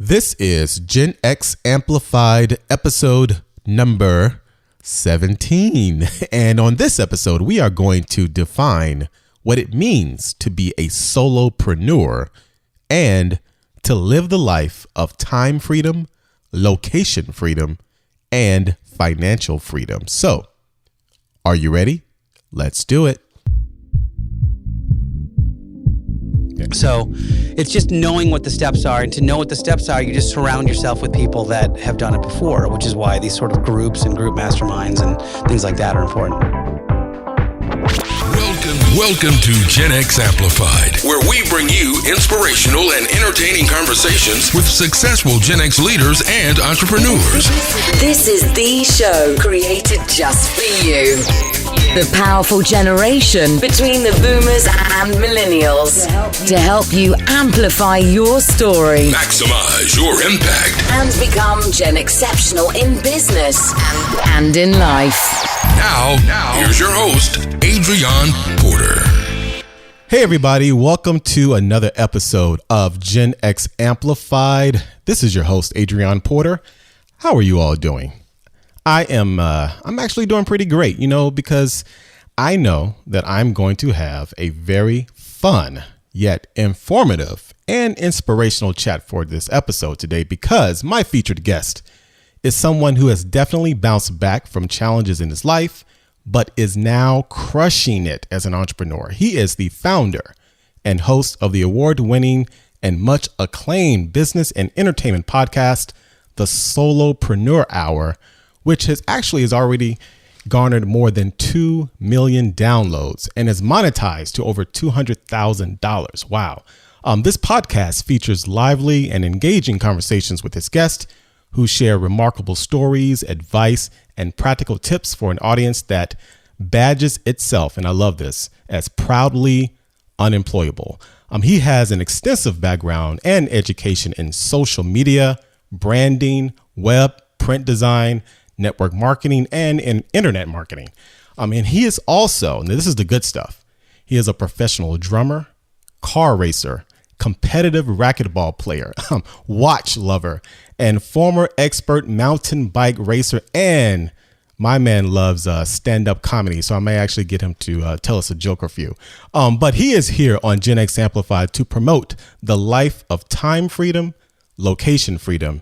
This is Gen X Amplified episode number 17. And on this episode, we are going to define what it means to be a solopreneur and to live the life of time freedom, location freedom, and financial freedom. So, are you ready? Let's do it. So it's just knowing what the steps are, and to know what the steps are, you just surround yourself with people that have done it before, which is why these sort of groups and group masterminds and things like that are important. Welcome to Gen X Amplified, where we bring you inspirational and entertaining conversations with successful Gen X leaders and entrepreneurs. This is the show created just for you. The powerful generation between the boomers and millennials to help you amplify your story, Maximize your impact, and become Gen Exceptional in business and in life. Now, here's your host, Adrian Porter. Hey everybody, welcome to another episode of Gen X Amplified. This is your host, Adrian Porter. How are you all doing? I'm actually doing pretty great, because I know that I'm going to have a very fun yet informative and inspirational chat for this episode today, because my featured guest is someone who has definitely bounced back from challenges in his life, but is now crushing it as an entrepreneur. He is the founder and host of the award-winning and much acclaimed business and entertainment podcast, the Solopreneur Hour, which has already garnered more than 2 million downloads and is monetized to over $200,000. Wow. This podcast features lively and engaging conversations with his guests who share remarkable stories, advice, and practical tips for an audience that badges itself, and I love this, as proudly unemployable. He has an extensive background and education in social media, branding, web, print design, network marketing, and in internet marketing. And he is also, and this is the good stuff, he is a professional drummer, car racer, competitive racquetball player, watch lover, and former expert mountain bike racer. And my man loves stand-up comedy, so I may actually get him to tell us a joke or few. But he is here on Gen X Amplified to promote the life of time freedom, location freedom,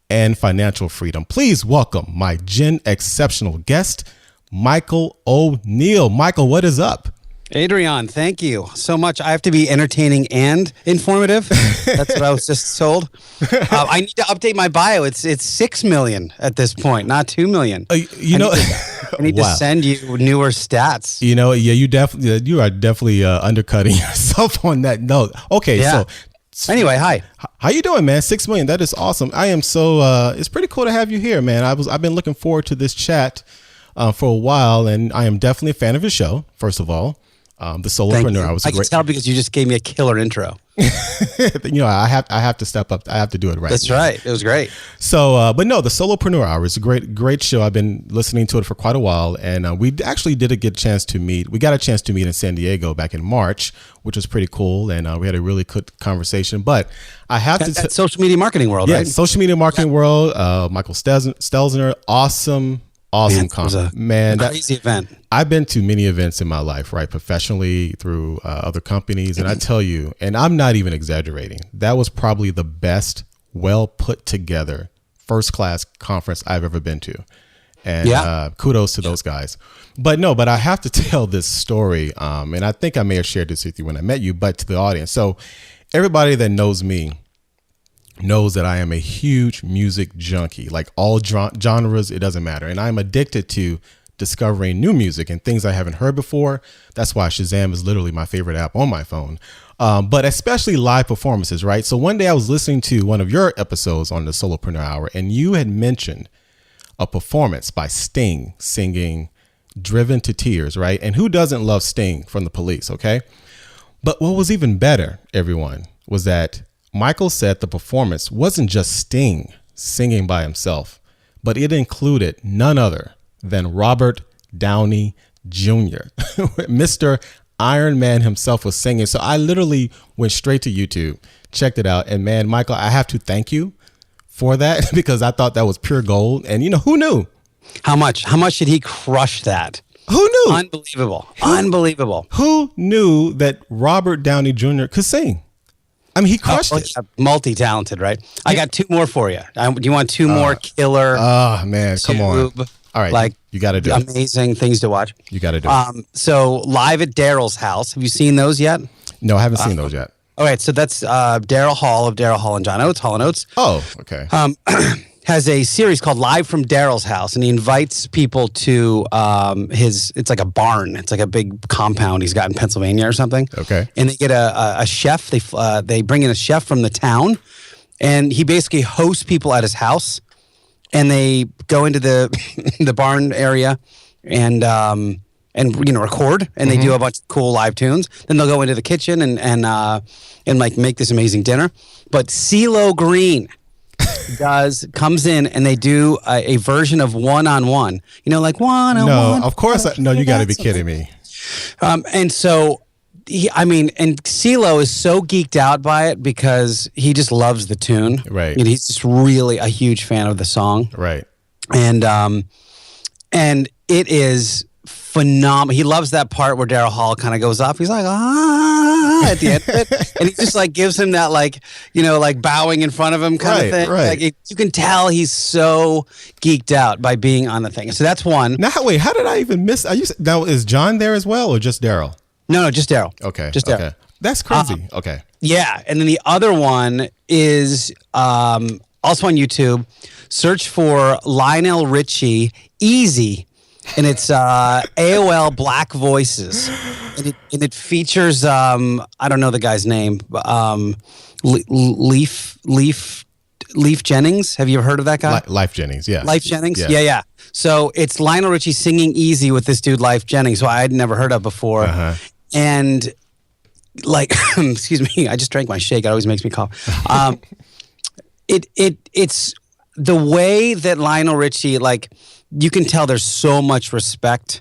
and financial freedom. Please welcome my Gen Exceptional guest, Michael O'Neill. Michael, what is up? Adrian, thank you so much. I have to be entertaining and informative. That's what I was just told. I need to update my bio. It's 6 million at this point, not 2 million. I need to send you newer stats. You are definitely undercutting yourself on that note. Okay, yeah. So anyway, hi. How you doing, man? 6 million. That is awesome. I am so, it's pretty cool to have you here, man. I've been looking forward to this chat for a while, and I am definitely a fan of your show, first of all. The Solopreneur. I can tell because you just gave me a killer intro. I have to step up. I have to do it right. That's right. It was great. So, but no, the Solopreneur Hour is a great show. I've been listening to it for quite a while, and we actually did get a chance to meet. We got a chance to meet in San Diego back in March, which was pretty cool, and we had a really good conversation. But I have to social media marketing world, right? Social media marketing world. Michael Stelzner, awesome concept, man. Crazy event. I've been to many events in my life, right? Professionally, through other companies. And I tell you, and I'm not even exaggerating, that was probably the best, well put together, first class conference I've ever been to. And kudos to those guys. But I have to tell this story. And I think I may have shared this with you when I met you, but to the audience. So everybody that knows me knows that I am a huge music junkie, like all genres, it doesn't matter. And I'm addicted to discovering new music and things I haven't heard before. That's why Shazam is literally my favorite app on my phone. But especially live performances, right? So one day I was listening to one of your episodes on the Solopreneur Hour, and you had mentioned a performance by Sting singing Driven to Tears, right? And who doesn't love Sting from the Police, okay? But what was even better, everyone, was that Michael said the performance wasn't just Sting singing by himself, but it included none other than Robert Downey Jr. Mr. Iron Man himself was singing. So I literally went straight to YouTube, checked it out. And man, Michael, I have to thank you for that because I thought that was pure gold. And who knew? How much? How much did he crush that? Who knew? Unbelievable. Unbelievable. Who knew that Robert Downey Jr. could sing? I mean, he crushed it. Multi-talented, right? I got two more for you. Do you want two more killer? Oh, man. Come on. All right. Like, you got to do it. Amazing things to watch. You got to do it. So, Live at Daryl's House. Have you seen those yet? No, I haven't seen those yet. All right. So, that's Daryl Hall of Daryl Hall and John Oates, Hall and Oates. Oh, okay. Has a series called Live from Daryl's House, and he invites people to it's like a barn. It's like a big compound he's got in Pennsylvania or something. Okay. And they get a chef. They bring in a chef from the town, and he basically hosts people at his house, and they go into the the barn area and record, and they do a bunch of cool live tunes. Then they'll go into the kitchen and like make this amazing dinner. But CeeLo Green comes in and they do a version of One-on-One. Like One-on-One. No, of course. No, you got to be kidding me. And so, and CeeLo is so geeked out by it because he just loves the tune. Right. He's just really a huge fan of the song. Right. And it is phenomenal. He loves that part where Daryl Hall kind of goes off. He's like, at the end of it. And he just like gives him that like bowing in front of him kind of thing. Right. Like you can tell he's so geeked out by being on the thing. So that's one. Now, wait, how did I even miss? Now, is John there as well or just Daryl? No, just Daryl. Okay. Just Daryl. Okay. That's crazy. Okay. Yeah. And then the other one is also on YouTube. Search for Lionel Richie Easy. And it's AOL Black Voices, and it features I don't know the guy's name, Leaf Jennings. Have you ever heard of that guy? Life Jennings, yeah. Life Jennings, yeah. So it's Lionel Richie singing "Easy" with this dude Life Jennings, who I had never heard of before, and like, excuse me, I just drank my shake. It always makes me cough. It's the way that Lionel Richie you can tell there's so much respect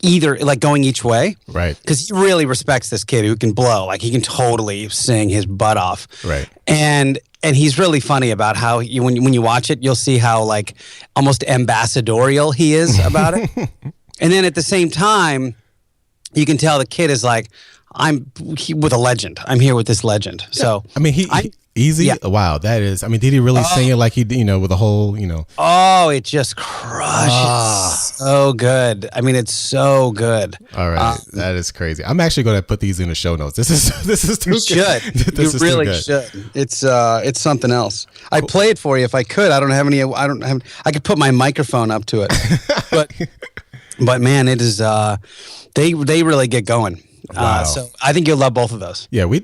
either going each way. Right. Because he really respects this kid who can blow. Like he can totally sing his butt off. Right. And he's really funny about how when you watch it, you'll see how almost ambassadorial he is about it. And then at the same time, you can tell the kid is like, I'm with a legend. I'm here with this legend. Yeah. So I mean, Easy. Yeah. Wow, that is. I mean, did he really sing it like he, with the whole, Oh, it just crushes. So good. I mean, it's so good. All right, that is crazy. I'm actually going to put these in the show notes. This is too good. You really should. It's something else. Cool. I'd play it for you if I could. I don't have any. I could put my microphone up to it, but man, it is. They really get going. Wow. So I think you'll love both of those. Yeah, we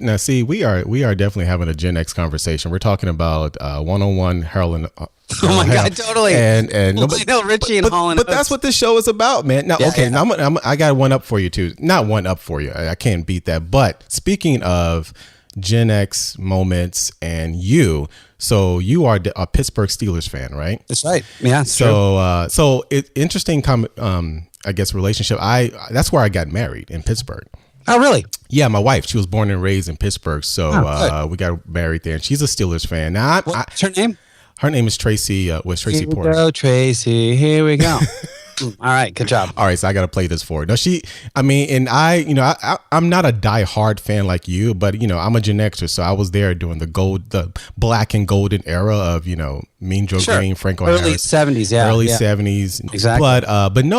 are definitely having a Gen X conversation. We're talking about one-on-one Harlan. Oh my God, totally. And Richie and Holland. But that's what this show is about, man. Now, now I got one up for you too. Not one up for you. I can't beat that. But speaking of Gen X moments and so you are a Pittsburgh Steelers fan, right? That's right. Yeah. So interesting I guess relationship. That's where I got married, in Pittsburgh. Oh, really? Yeah, my wife. She was born and raised in Pittsburgh, so we got married there. And she's a Steelers fan. Now, what's her name? Her name is Tracy. Tracy Porter. Here we go, Tracy. Here we go. All right, good job. All right, so I got to play this for her. No, I'm not a die-hard fan like you, but I'm a Gen Xer, so I was there during the black and golden era of Mean Joe Green, Franco early Harris, 70s, early 70s, exactly.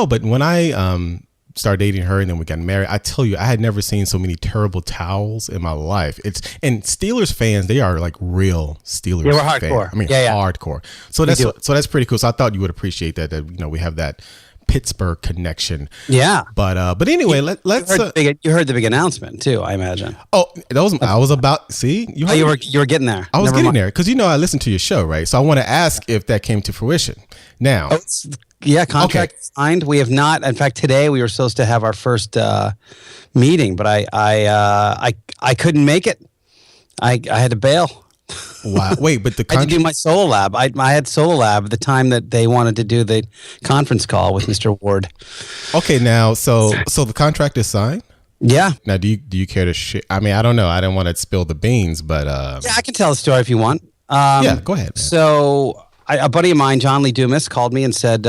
But when I started dating her and then we got married, I tell you, I had never seen so many terrible towels in my life. And Steelers fans, they are like real Steelers. Yeah, we're hardcore. I mean, hardcore. So that's pretty cool. So I thought you would appreciate that we have that Pittsburgh connection. Yeah. But anyway, let's. You heard the big announcement too, I imagine. Oh, I was about. See, you were getting there. I was getting there because I listened to your show, right? So I want to ask if that came to fruition. Now. Contract signed. We have not. In fact, today we were supposed to have our first meeting, but I couldn't make it. I had to bail. Wow. Wait, but I had to do my solo lab. I had solo lab at the time that they wanted to do the conference call with Mr. Ward. Okay, now so the contract is signed? Yeah. Now do you care to share? I mean, I don't know. I didn't want to spill the beans, but yeah, I can tell the story if you want. Yeah, go ahead. Man. So a buddy of mine, John Lee Dumas, called me and said,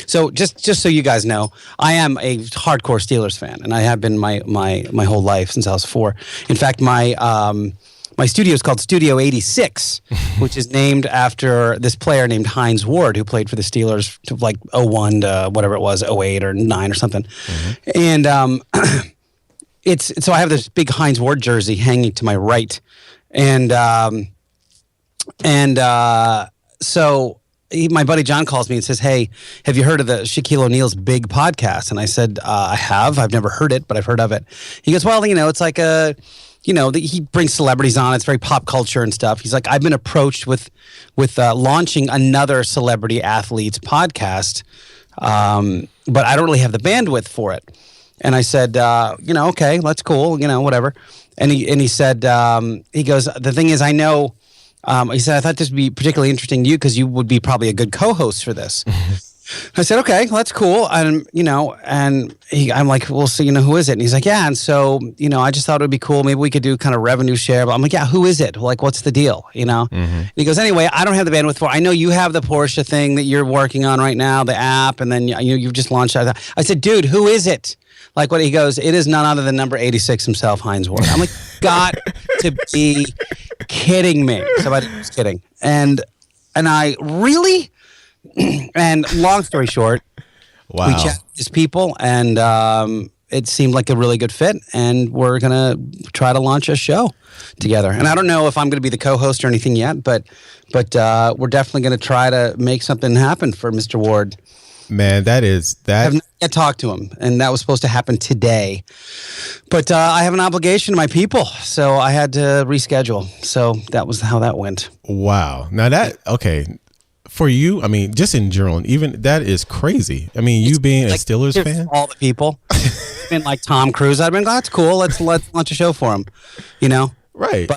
so just so you guys know, I am a hardcore Steelers fan, and I have been my whole life since I was 4. In fact, my studio is called Studio 86, which is named after this player named Hines Ward, who played for the Steelers to like 01 to whatever it was, 08 or 9 or something. And so I have this big Hines Ward jersey hanging to my right. So my buddy John calls me and says, "Hey, have you heard of the Shaquille O'Neal's Big podcast?" And I said, "I have. I've never heard it, but I've heard of it." He goes, "Well, it's like he brings celebrities on. It's very pop culture and stuff." He's like, "I've been approached with launching another celebrity athletes podcast, but I don't really have the bandwidth for it." And I said, "Okay, that's cool. Whatever." And he said, he goes, "The thing is, I know." He said, "I thought this would be particularly interesting to you because you would be probably a good co-host for this." I said, "Okay, well, that's cool." And, I'm like, "Well, so, who is it?" And he's like, "Yeah." And so, I just thought it would be cool. Maybe we could do kind of revenue share. But I'm like, "Yeah, who is it? Like, what's the deal?" And he goes, "Anyway, I don't have the bandwidth for it. I know you have the Porsche thing that you're working on right now, the app. And then you've just launched that." I said, "Dude, who is it?" Like what he goes, "It is none other than number 86 himself, Hines Ward." I'm like, "Got to be kidding me." Somebody was kidding. And I really, and long story short, wow. We chatted with these people and it seemed like a really good fit. And we're going to try to launch a show together. And I don't know if I'm going to be the co-host or anything yet, but we're definitely going to try to make something happen for Mr. Ward. Man, I've not yet talked to him, and that was supposed to happen today. But I have an obligation to my people, so I had to reschedule. So that was how that went. Wow. Now okay. For you, I mean, just in general, even that is crazy. I mean, you being a Steelers fan? All the people. Been like Tom Cruise. I've been, that's cool. Let's launch a show for him, Right.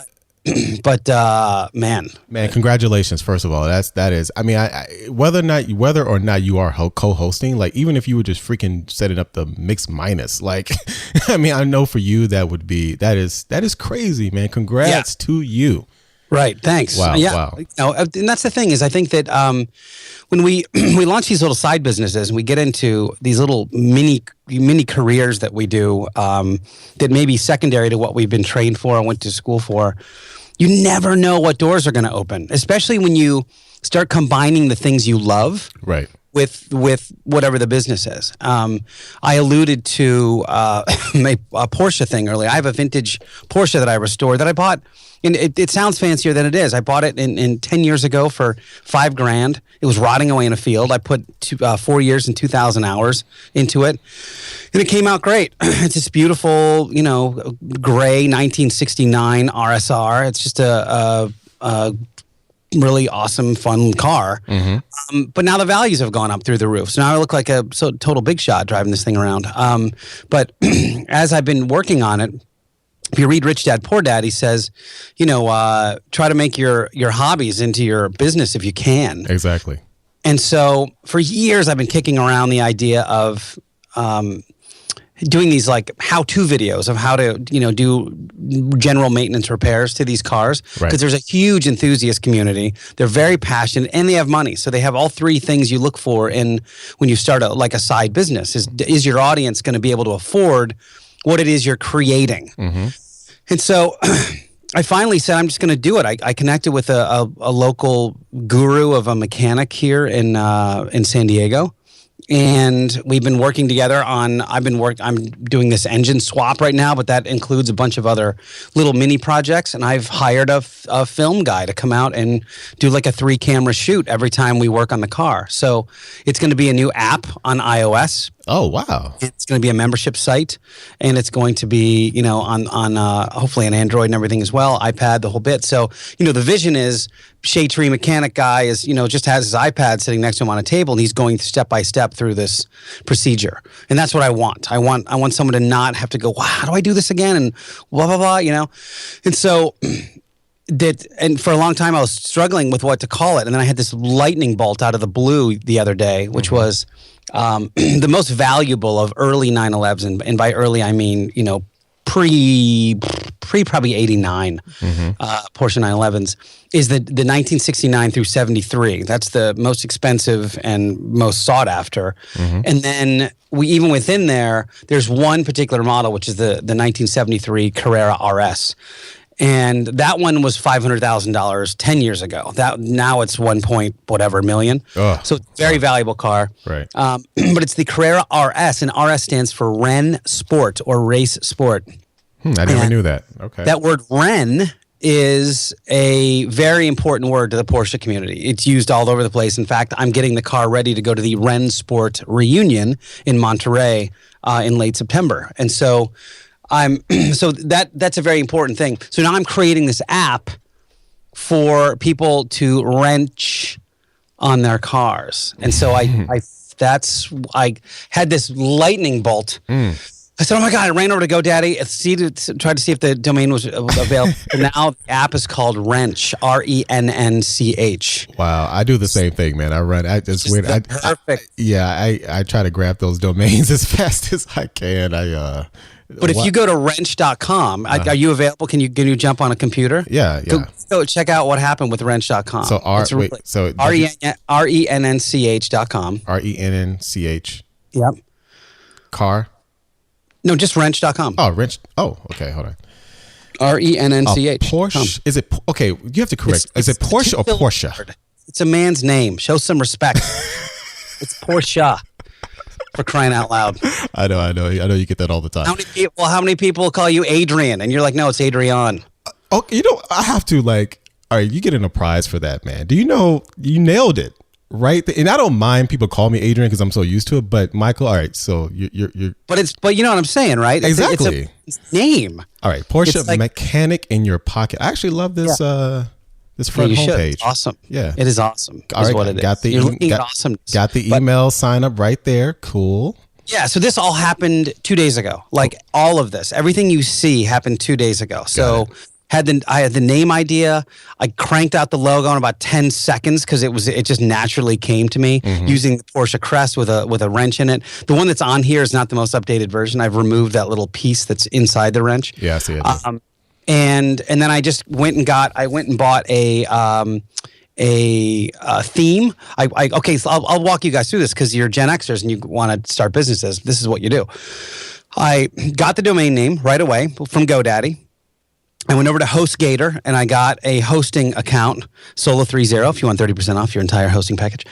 But man, congratulations! First of all, that is. I mean, I whether or not you are co-hosting, like even if you were just freaking setting up the mix minus, like, I mean, I know for you that is crazy, man. Congrats to you. Right. Thanks. Wow. Yeah. Wow. And that's the thing is, I think that when we launch these little side businesses and we get into these little mini careers that we do that may be secondary to what we've been trained for and went to school for, you never know what doors are going to open, especially when you start combining the things you love. Right. With whatever the business is. I alluded to a Porsche thing earlier. I have a vintage Porsche that I restored that I bought. And it sounds fancier than it is. I bought it in 10 years ago for $5,000. It was rotting away in a field. I put 4 years and 2,000 hours into it, and it came out great. It's this beautiful, gray 1969 RSR. It's just a really awesome, fun car. But now the values have gone up through the roof. So now I look like a total big shot driving this thing around. But as I've been working on it, if you read Rich Dad, Poor Dad, he says, try to make your hobbies into your business if you can. Exactly. And so for years, I've been kicking around the idea of doing these like how-to videos of how to, do general maintenance repairs to these cars. Because there's a huge enthusiast community. They're very passionate and they have money. So they have all three things you look for in when you start a side business. Is your audience going to be able to afford what it is you're creating? And so I finally said, I'm just going to do it. I connected with a local guru of a mechanic here in San Diego. And we've been working together on, I'm doing this engine swap right now, but that includes a bunch of other little mini projects. And I've hired a film guy to come out and do like a 3-camera shoot every time we work on the car. So it's going to be a new app on iOS. Oh, wow. It's going to be a membership site, and it's going to be, on hopefully on Android and everything as well, iPad, the whole bit. So, the vision is Shade Tree mechanic guy is, just has his iPad sitting next to him on a table, and he's going step by step through this procedure. And that's what I want. I want someone to not have to go, wow, how do I do this again? And blah, blah, blah, And so and for a long time I was struggling with what to call it. And then I had this lightning bolt out of the blue the other day, which was the most valuable of early 911s, and by early I mean, probably 89 Porsche 911s is the 1969 through 73. That's the most expensive and most sought after. And then even within there's one particular model, which is the 1973 Carrera RS. And that one was $500,000 10 years ago. Now it's 1 point whatever million. So it's a very valuable car. Right. But it's the Carrera RS, and RS stands for Ren Sport or Race Sport. I never knew that. Okay. That word Ren is a very important word to the Porsche community. It's used all over the place. In fact, I'm getting the car ready to go to the Ren Sport reunion in Monterey in late September. And so that's a very important thing. So now I'm creating this app for people to wrench on their cars. And so I had this lightning bolt. I said, oh my God, I ran over to GoDaddy, tried to see if the domain was available. And now the app is called Wrench, RENNCH. Wow, I do the same thing, man. Perfect. I try to grab those domains as fast as I can. But if you go to wrench.com, are you available? Can you jump on a computer? Yeah. Go check out what happened with wrench.com. So RENNCH.com. RENNCH. Yep. Car? No, just wrench.com. Oh, wrench. Oh, okay. Hold on. RENNCH. Porsche? Is it, okay, you have to correct. Is it Porsche or Porsche? It's a man's name. Show some respect. It's Porsche. For crying out loud. I know you get that all the time. How many people call you Adrian? And you're like, no, it's Adrian. Okay, I have to all right, you getting a prize for that, man. Do you know, you nailed it, right? And I don't mind people call me Adrian because I'm so used to it, but Michael, all right, so you're But you know what I'm saying, right? Exactly. It's a name. All right, Porsche mechanic in your pocket. I actually love this this front homepage. It's awesome. Yeah. It is awesome. All right, what it is. You're looking at awesome. Got the email sign up right there. Cool. Yeah, so this all happened 2 days ago. All of this, everything you see happened 2 days ago. So I had the name idea. I cranked out the logo in about 10 seconds because it just naturally came to me using the Porsche crest with a wrench in it. The one that's on here is not the most updated version. I've removed that little piece that's inside the wrench. Yeah, I see it. And then I just went and bought a theme. So I'll walk you guys through this because you're Gen Xers and you want to start businesses. This is what you do. I got the domain name right away from GoDaddy. I went over to HostGator and I got a hosting account, Solo30, if you want 30% off your entire hosting package.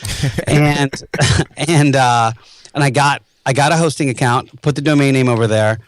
and I got a hosting account, put the domain name over there,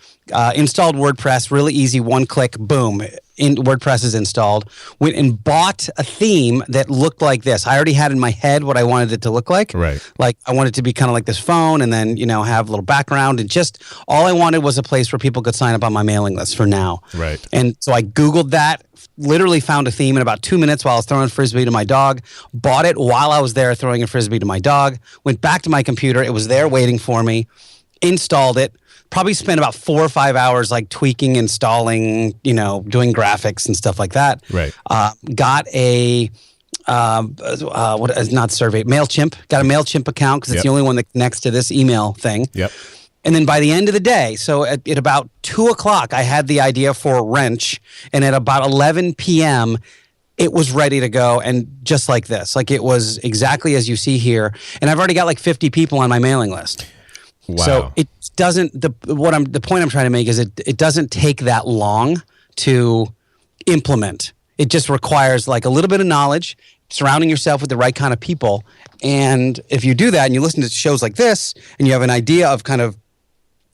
installed WordPress, really easy, one click, boom, WordPress is installed. Went and bought a theme that looked like this. I already had in my head what I wanted it to look like. Right. Like I wanted it to be kind of like this phone and then, have a little background and just all I wanted was a place where people could sign up on my mailing list for now. Right. And so I Googled that, literally found a theme in about 2 minutes while I was throwing a Frisbee to my dog, bought it while I was there throwing a Frisbee to my dog, went back to my computer. It was there waiting for me, installed it. Probably spent about 4 or 5 hours tweaking, installing, doing graphics and stuff like that. Right. Got a MailChimp. Got a MailChimp account because it's the only one that connects to this email thing. Yep. And then by the end of the day, so at about 2 o'clock, I had the idea for a wrench, and at about 11 p.m. it was ready to go, and just like this, it was exactly as you see here. And I've already got 50 people on my mailing list. Wow. So it doesn't. The point I'm trying to make is it doesn't take that long to implement. It just requires a little bit of knowledge, surrounding yourself with the right kind of people, and if you do that and you listen to shows like this and you have an idea of kind of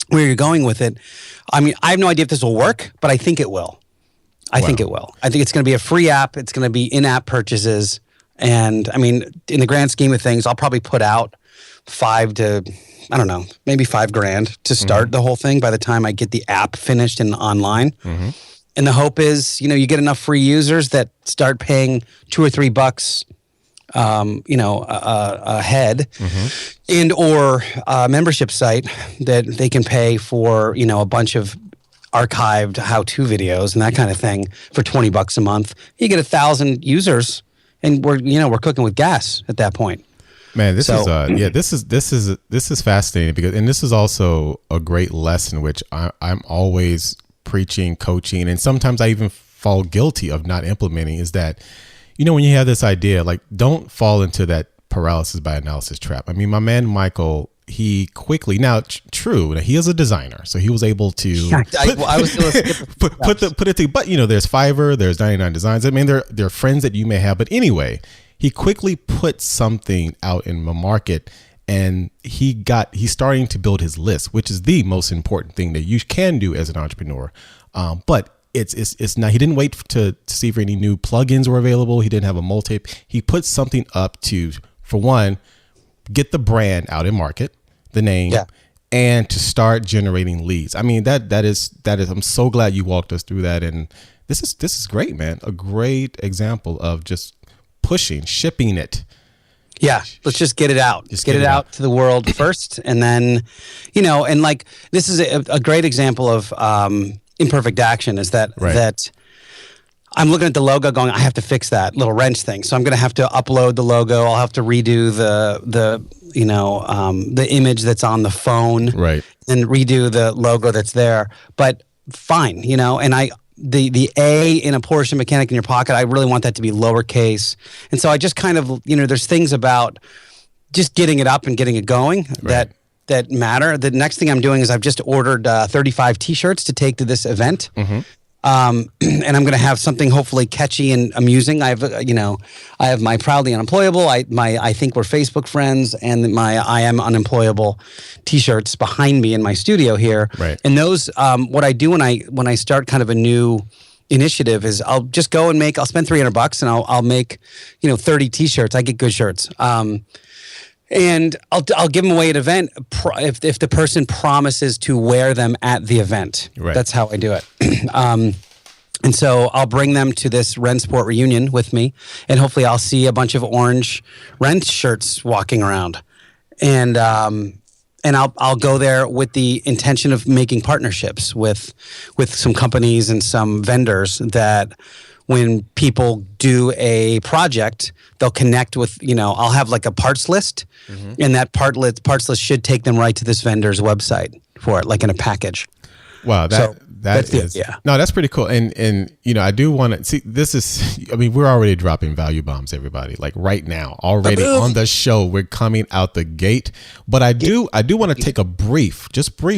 where you're going with it. I mean, I have no idea if this will work, but I think it will. I think it will. I think it's going to be a free app. It's going to be in-app purchases, and I mean, in the grand scheme of things, I'll probably put out maybe $5,000 to start the whole thing by the time I get the app finished and online. And the hope is, you get enough free users that start paying $2 or $3, a head, and or a membership site that they can pay for, a bunch of archived how-to videos and that kind of thing for $20 a month. You get 1,000 users, and we're cooking with gas at that point. Man, this is fascinating because, and this is also a great lesson, which I'm always preaching, coaching, and sometimes I even fall guilty of not implementing is that, when you have this idea, like, don't fall into that paralysis by analysis trap. I mean, my man Michael, he quickly true. He is a designer, so he was able to put it to. But there's Fiverr, there's 99 Designs. I mean, they're friends that you may have. But anyway, he quickly put something out in the market, and he's starting to build his list, which is the most important thing that you can do as an entrepreneur. But it's not. He didn't wait to see if any new plugins were available. He didn't have a multi. He put something up to, for one, get the brand out in market, the name, and to start generating leads. I mean, that is. I'm so glad you walked us through that, and this is great, man. A great example of just shipping it. Yeah, let's just get it out. Just get it out to the world first, and then, and like this is a great example of imperfect action. Is that I'm looking at the logo going, I have to fix that little wrench thing. So I'm going to have to upload the logo. I'll have to redo the image that's on the phone, right? And redo the logo that's there. But fine, and the A in a Porsche mechanic in your pocket, I really want that to be lowercase. And so I just kind of, there's things about just getting it up and getting it going that matter. The next thing I'm doing is I've just ordered 35 T-shirts to take to this event. Mm-hmm. And I'm going to have something hopefully catchy and amusing. I have my Proudly Unemployable. I think we're Facebook friends, and my I Am Unemployable T-shirts behind me in my studio here. Right. And those, what I do when I start kind of a new initiative is I'll just go and I'll spend $300 and I'll make 30 T-shirts. I get good shirts. And I'll give them away at an event if the person promises to wear them at the event. Right. That's how I do it. And so I'll bring them to this Rensport reunion with me, and hopefully I'll see a bunch of orange Ren shirts walking around. And I'll go there with the intention of making partnerships with some companies and some vendors that when people do a project, they'll connect with, I'll have like a parts list, and that parts list should take them right to this vendor's website for it, like in a package. Wow, that's pretty cool. And I do want to see, we're already dropping value bombs, everybody. Like right now, already on the show, we're coming out the gate. But I do want to take a brief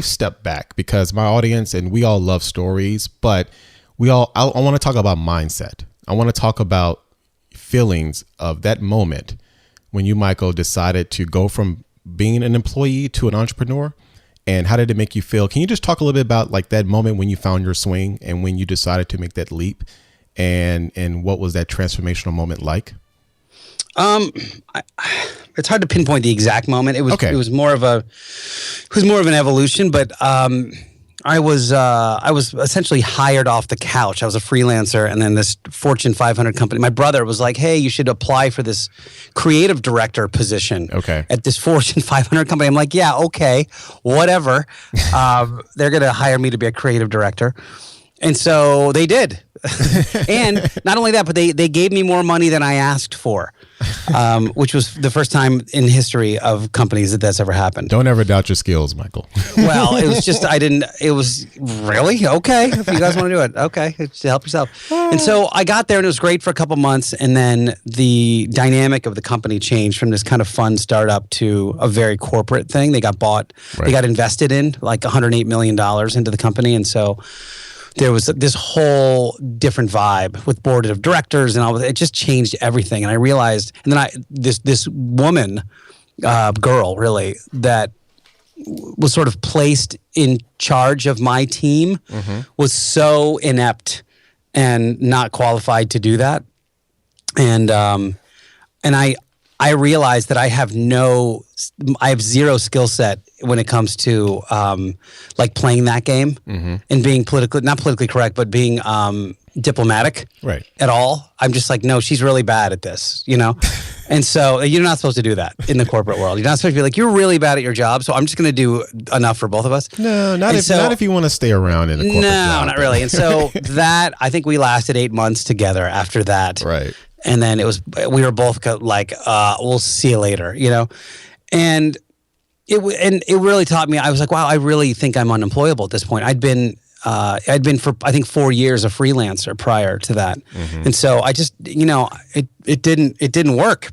step back, because my audience and we all love stories, but I want to talk about mindset. I want to talk about feelings of that moment when you, Michael, decided to go from being an employee to an entrepreneur. And how did it make you feel? Can you just talk a little bit about like that moment when you found your swing and when you decided to make that leap, and what was that transformational moment like? It's hard to pinpoint the exact moment. It was more of an evolution, but I was essentially hired off the couch. I was a freelancer, and then this Fortune 500 company, my brother was like, hey, you should apply for this creative director position at this Fortune 500 company. I'm like, yeah, okay, whatever. They're going to hire me to be a creative director. And so they did. And not only that, but they gave me more money than I asked for, which was the first time in history of companies that's ever happened. Don't ever doubt your skills, Michael. Well, it was just, it was really, okay, if you guys want to do it, okay, just help yourself. And so I got there and it was great for a couple months, and then the dynamic of the company changed from this kind of fun startup to a very corporate thing. They got bought, They got invested in like $108 million into the company, and so there was this whole different vibe with board of directors and all. It just changed everything. And I realized, and then this woman, girl really, that was sort of placed in charge of my team was so inept and not qualified to do that. And I realized that I have zero skill set when it comes to like playing that game and being not politically correct, but being diplomatic at all. I'm just like, no, she's really bad at this, And so you're not supposed to do that in the corporate world. You're not supposed to be like, you're really bad at your job, so I'm just going to do enough for both of us. No, not if you want to stay around in a corporate job. No, not really. And so I think we lasted 8 months together after that. Right. And then we were both like, we'll see you later, And it really taught me. I was like, wow, I really think I'm unemployable at this point. I'd been I'd been for, I think, 4 years a freelancer prior to that. And so I just, it didn't work.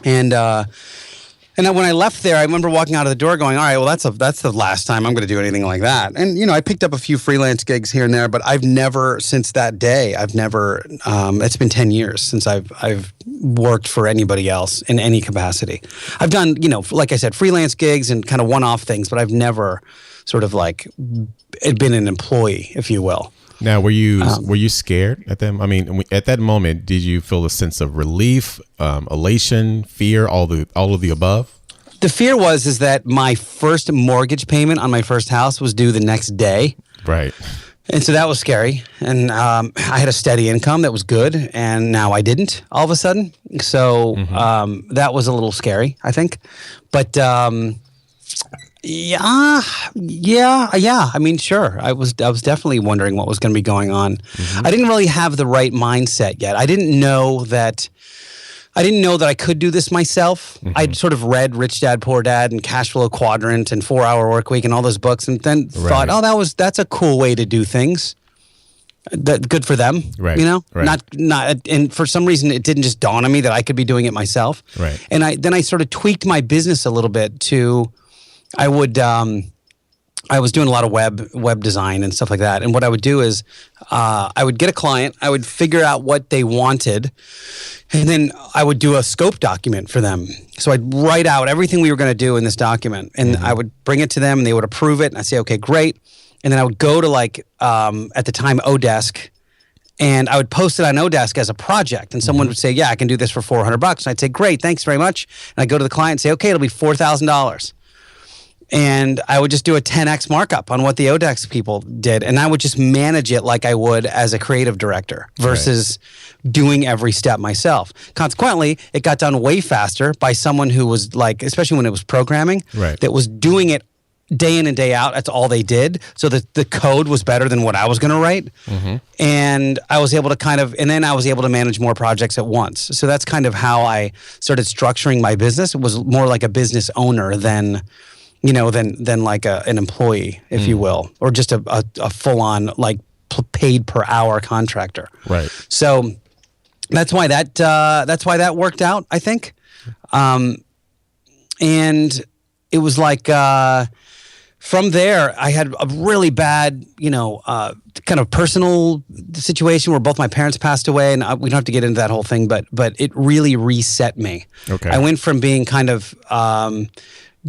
And then when I left there, I remember walking out of the door going, all right, well, that's the last time I'm going to do anything like that. And, I picked up a few freelance gigs here and there, but I've never, since that day, it's been 10 years since I've worked for anybody else in any capacity. I've done, like I said, freelance gigs and kind of one-off things, but I've never sort of like been an employee, if you will. Now, were you scared at them? I mean, at that moment, did you feel a sense of relief, elation, fear, all of the above? The fear is that my first mortgage payment on my first house was due the next day. Right. And so that was scary. And I had a steady income that was good, and now I didn't all of a sudden. So that was a little scary, I think. But yeah. I mean, sure. I was definitely wondering what was going to be going on. I didn't really have the right mindset yet. I didn't know that I could do this myself. I'd sort of read Rich Dad, Poor Dad and Cash Flow Quadrant and 4 Hour Work Week and all those books, and then thought, that's a cool way to do things. That good for them, right? Right. Not, and for some reason it didn't just dawn on me that I could be doing it myself. Right. And I sort of tweaked my business a little bit to. I was doing a lot of web design and stuff like that. And what I would do is I would get a client, I would figure out what they wanted, and then I would do a scope document for them. So I'd write out everything we were going to do in this document, and I would bring it to them, and they would approve it, and I'd say, okay, great. And then I would go to at the time, Odesk, and I would post it on Odesk as a project. And someone would say, yeah, I can do this for $400. And I'd say, great, thanks very much. And I'd go to the client and say, okay, it'll be $4,000. And I would just do a 10x markup on what the Odesk people did. And I would just manage it like I would as a creative director versus doing every step myself. Consequently, it got done way faster by someone who was especially when it was programming, that was doing it day in and day out. That's all they did. So the code was better than what I was going to write. And I was able to then I was able to manage more projects at once. So that's kind of how I started structuring my business. It was more like a business owner than like an employee, if you will, or just a full-on paid per hour contractor. Right. So that's why that worked out, I think. And it was from there, I had a really bad, kind of personal situation where both my parents passed away, and we don't have to get into that whole thing, but it really reset me. Okay. I went from being kind of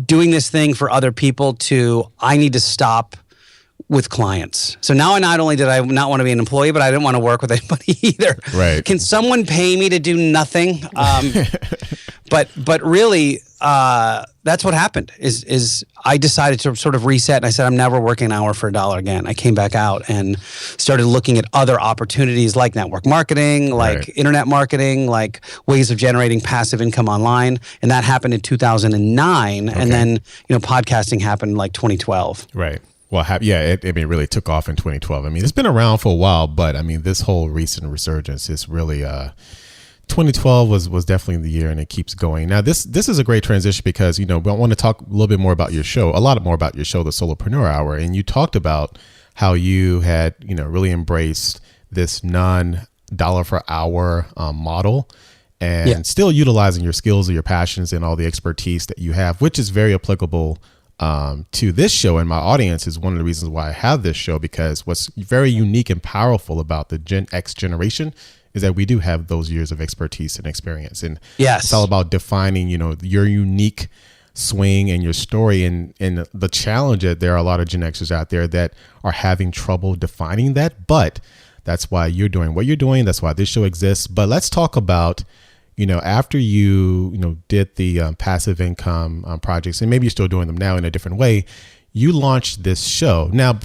doing this thing for other people to I need to stop with clients. So now not only did I not want to be an employee, but I didn't want to work with anybody either. Right. Can someone pay me to do nothing? But really, that's what happened is I decided to sort of reset, and I said, I'm never working an hour for $1 again. I came back out and started looking at other opportunities like network marketing, like internet marketing, like ways of generating passive income online. And that happened in 2009. Okay. And then, podcasting happened like 2012. Right. Well, it really took off in 2012. I mean, it's been around for a while, but I mean, this whole recent resurgence is really, 2012 was definitely the year, and it keeps going. Now, this is a great transition because, I want to talk a little bit more about your show, a lot more about your show, the Solopreneur Hour. And you talked about how you had, really embraced this non-dollar per hour model and still utilizing your skills and your passions and all the expertise that you have, which is very applicable to this show. And my audience is one of the reasons why I have this show, because what's very unique and powerful about the Gen X generation is that we do have those years of expertise and experience. And it's all about defining, your unique swing and your story and the challenge that there are a lot of Gen Xers out there that are having trouble defining that. But that's why you're doing what you're doing. That's why this show exists. But let's talk about, after you, did the passive income projects, and maybe you're still doing them now in a different way, you launched this show. Now,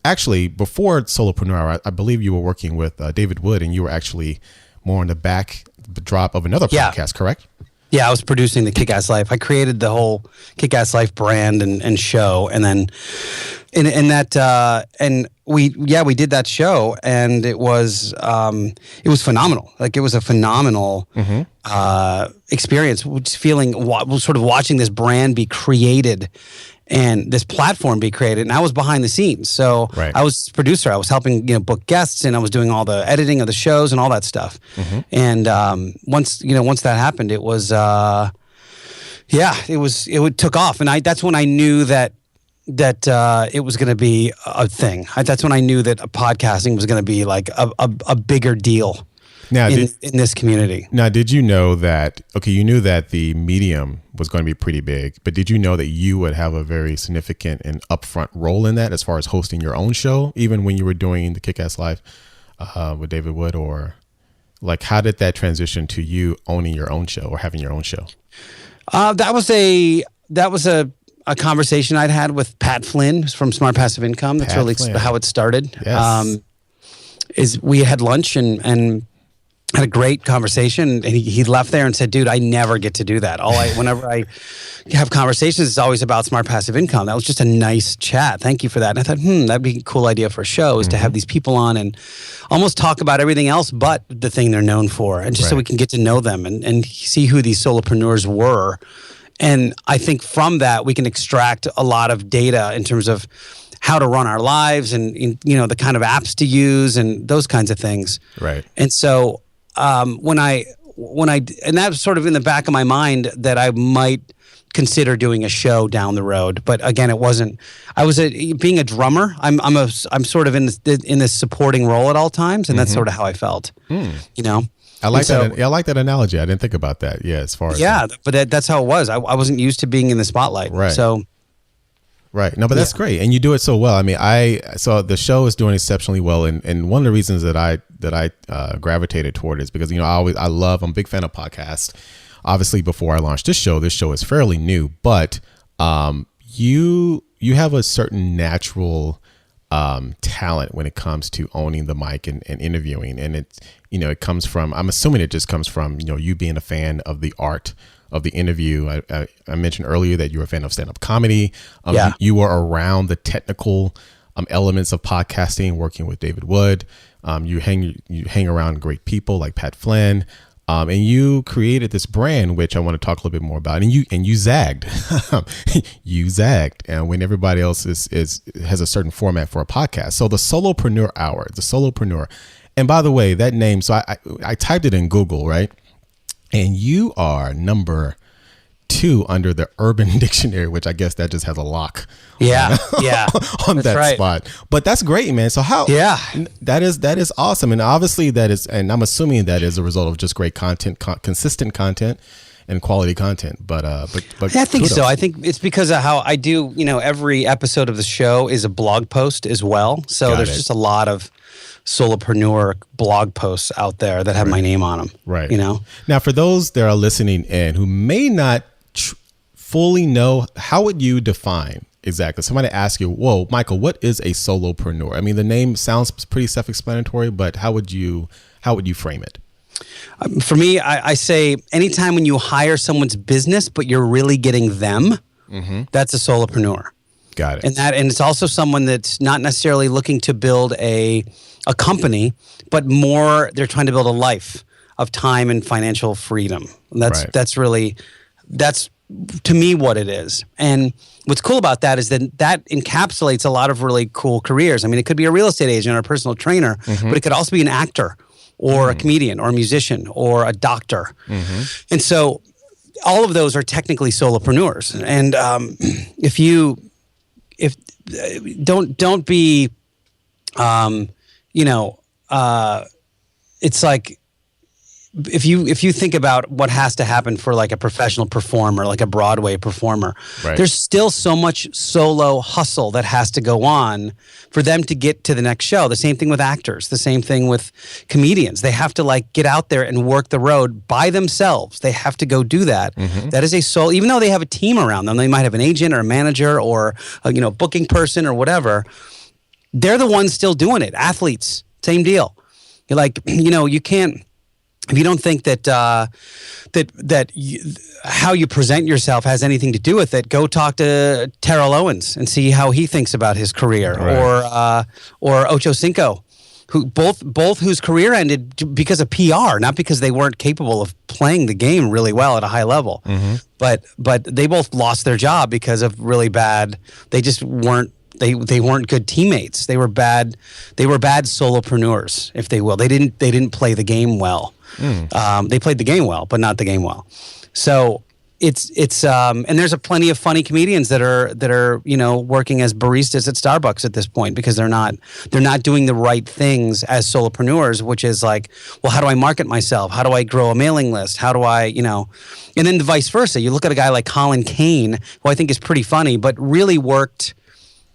actually, before Solopreneur Hour, I believe you were working with David Wood, and you were actually more on the backdrop of another podcast, correct? Yeah, I was producing the Kick-Ass Life. I created the whole Kick-Ass Life brand and show, and then and we did that show, and it was phenomenal. Like, it was a phenomenal experience. Feeling sort of watching this brand be created and this platform be created, and I was behind the scenes. So I was producer. I was helping book guests, and I was doing all the editing of the shows and all that stuff. And once that happened, it was it took off, and that's when I knew that it was going to be a thing. That's when I knew that podcasting was going to be like a bigger deal now in this community. Now, did you know that, you knew that the medium was going to be pretty big, but did you know that you would have a very significant and upfront role in that as far as hosting your own show, even when you were doing the Kick-Ass Live with David Wood? Or like, how did that transition to you owning your own show or having your own show? That was a conversation I'd had with Pat Flynn from Smart Passive Income. That's really how it started. Yes. Is we had lunch and had a great conversation, and he left there and said, "Dude, I never get to do that. Whenever I have conversations, it's always about Smart Passive Income." That was just a nice chat. Thank you for that. And I thought, that'd be a cool idea for a show, is to have these people on and almost talk about everything else but the thing they're known for, and just so we can get to know them and see who these solopreneurs were. And I think from that, we can extract a lot of data in terms of how to run our lives and the kind of apps to use and those kinds of things. Right. And so when I and that was sort of in the back of my mind that I might consider doing a show down the road. But again, it wasn't. I was being a drummer. I'm sort of in this supporting role at all times, and that's sort of how I felt. I like that. I like that analogy. I didn't think about that. Yeah, as far as but that's how it was. I wasn't used to being in the spotlight. Right. So. Right. No, but that's great, and you do it so well. I mean, so the show is doing exceptionally well, and one of the reasons that I gravitated toward it is because I'm a big fan of podcasts. Obviously, before I launched this show is fairly new, but you have a certain natural talent when it comes to owning the mic and interviewing, and it comes from, I'm assuming it just comes from you being a fan of the art of the interview. I mentioned earlier that you were a fan of stand-up comedy. You were around the technical elements of podcasting, working with David Wood. You hang around great people like Pat Flynn, and you created this brand, which I want to talk a little bit more about. And you zagged, you zagged, and when everybody else has a certain format for a podcast. So the Solopreneur Hour, the Solopreneur, and by the way, that name. So I typed it in Google, right? And you are number 2 under the Urban Dictionary, which I guess that just has a lock. On that spot. But that's great, man. So that is awesome, and obviously and I'm assuming that is a result of just great content, consistent content, and quality content. But I think kudos. So. I think it's because of how I do. Every episode of the show is a blog post as well. So there's just a lot of solopreneur blog posts out there that have my name on them. Right. Now, for those that are listening in who may not fully know, how would you define exactly? Somebody ask you, "Whoa, Michael, what is a solopreneur?" I mean, the name sounds pretty self-explanatory, but how would you frame it? For me, I say anytime when you hire someone's business, but you're really getting them, that's a solopreneur. Got it. And it's also someone that's not necessarily looking to build a company, but more they're trying to build a life of time and financial freedom. And that's to me what it is. And what's cool about that is that encapsulates a lot of really cool careers. I mean, it could be a real estate agent or a personal trainer, but it could also be an actor or a comedian or a musician or a doctor. And so all of those are technically solopreneurs. And don't be, it's like, if you think about what has to happen for like a professional performer, like a Broadway performer, there's still so much solo hustle that has to go on for them to get to the next show. The same thing with actors, the same thing with comedians. They have to like get out there and work the road by themselves. They have to go do that. That is a solo, even though they have a team around them, they might have an agent or a manager or a booking person or whatever. They're the ones still doing it. Athletes, same deal. You're like, you can't. if you don't think that how you present yourself has anything to do with it, go talk to Terrell Owens and see how he thinks about his career, or Ocho Cinco, who both whose career ended because of PR, not because they weren't capable of playing the game really well at a high level, but they both lost their job because of really bad. They just weren't. They weren't good teammates. They were bad solopreneurs, if they will. They didn't play the game well. They played the game well, but not the game well. So it's and there's plenty of funny comedians that are working as baristas at Starbucks at this point because they're not doing the right things as solopreneurs, which is like, well, how do I market myself? How do I grow a mailing list? How do I, and then the vice versa. You look at a guy like Colin Kane, who I think is pretty funny, but really worked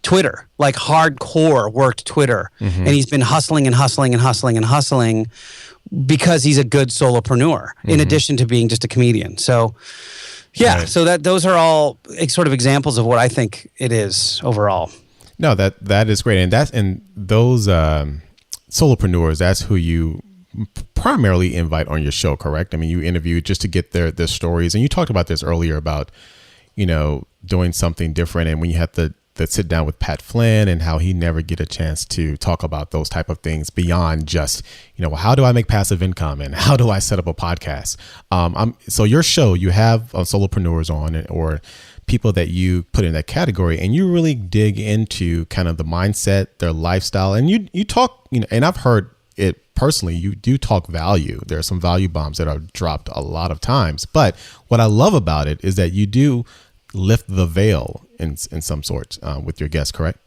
Twitter, like hardcore worked Twitter. And he's been hustling because he's a good solopreneur in addition to being just a comedian. So so those are all sort of examples of what I think it is overall. No, that is great. And those solopreneurs, that's who you primarily invite on your show, correct? I mean, you interview just to get their stories. And you talked about this earlier about, doing something different. And when you have to sit down with Pat Flynn and how he never get a chance to talk about those type of things beyond just, how do I make passive income and how do I set up a podcast? So your show, you have solopreneurs on or people that you put in that category, and you really dig into kind of the mindset, their lifestyle, and you talk, and I've heard it personally, you do talk value. There are some value bombs that are dropped a lot of times, but what I love about it is that you do lift the veil in some sort with your guests, correct?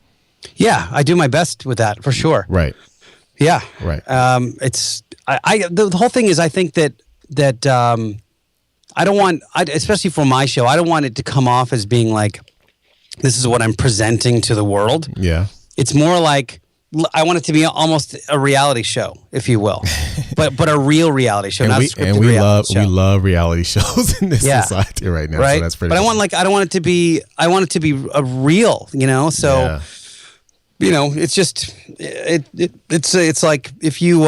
Yeah, I do my best with that for sure. Right. Yeah. Right. The whole thing is, I think that I don't want, especially for my show, I don't want it to come off as being like, this is what I'm presenting to the world. Yeah. It's more like, I want it to be almost a reality show, if you will, but a real reality show, not a scripted reality show. We love reality shows in this society right now. Right. So that's pretty. But I want it to be a real, So, it's just it's like if you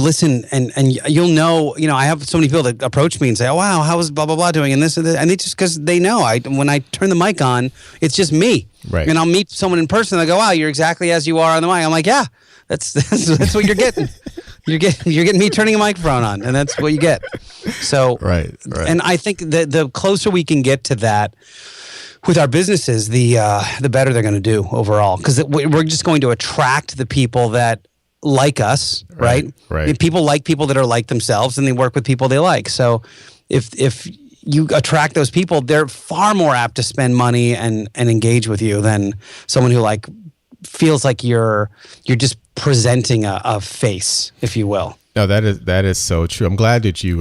listen and you'll know, I have so many people that approach me and say, oh, wow, how is blah, blah, blah doing? And this and this. And they just, because they know when I turn the mic on, it's just me. Right. And I'll meet someone in person. And I go, wow, you're exactly as you are on the mic. I'm like, yeah, that's what you're getting. You're getting me turning a microphone on, and that's what you get. So, right. And I think that the closer we can get to that with our businesses, the better they're going to do overall. Because we're just going to attract the people that like us, right? Right. People like people that are like themselves, and they work with people they like. So if you attract those people, they're far more apt to spend money and engage with you than someone who feels like you're just presenting a face, if you will. No, that is so true. I'm glad that you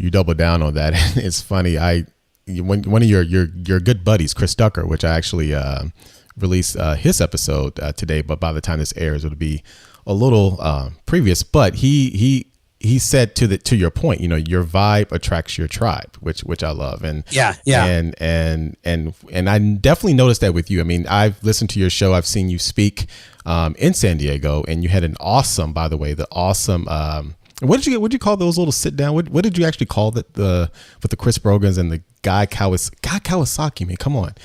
double down on that. It's funny. One of your good buddies, Chris Ducker, which I actually released his episode today, but by the time this airs, it'll be a little previous. But he said to your point, your vibe attracts your tribe, which I love, and and I definitely noticed that with you. I mean, I've listened to your show, I've seen you speak in San Diego, and you had an awesome, by the way, what did you call those little sit down? What did you actually call it? With the Chris Brogans and the Guy Kawasaki, man, come on.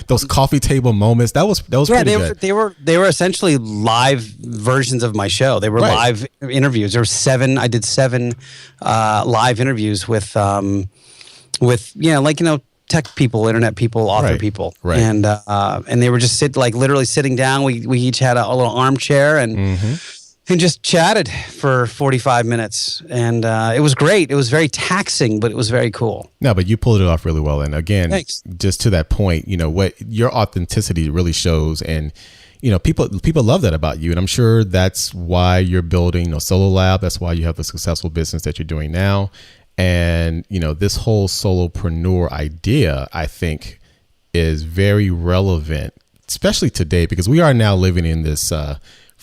Those coffee table moments. That was pretty good. They were essentially live versions of my show. They were live interviews. There were I did seven live interviews with tech people, internet people, author people. Right. And they were just literally sitting down. We each had a little armchair and just chatted for 45 minutes. And it was great. It was very taxing, but it was very cool. No, but you pulled it off really well. And again, Thanks. Just to that point, what your authenticity really shows. And, people love that about you. And I'm sure that's why you're building Solo Lab. That's why you have the successful business that you're doing now. And, this whole solopreneur idea, I think, is very relevant, especially today, because we are now living in this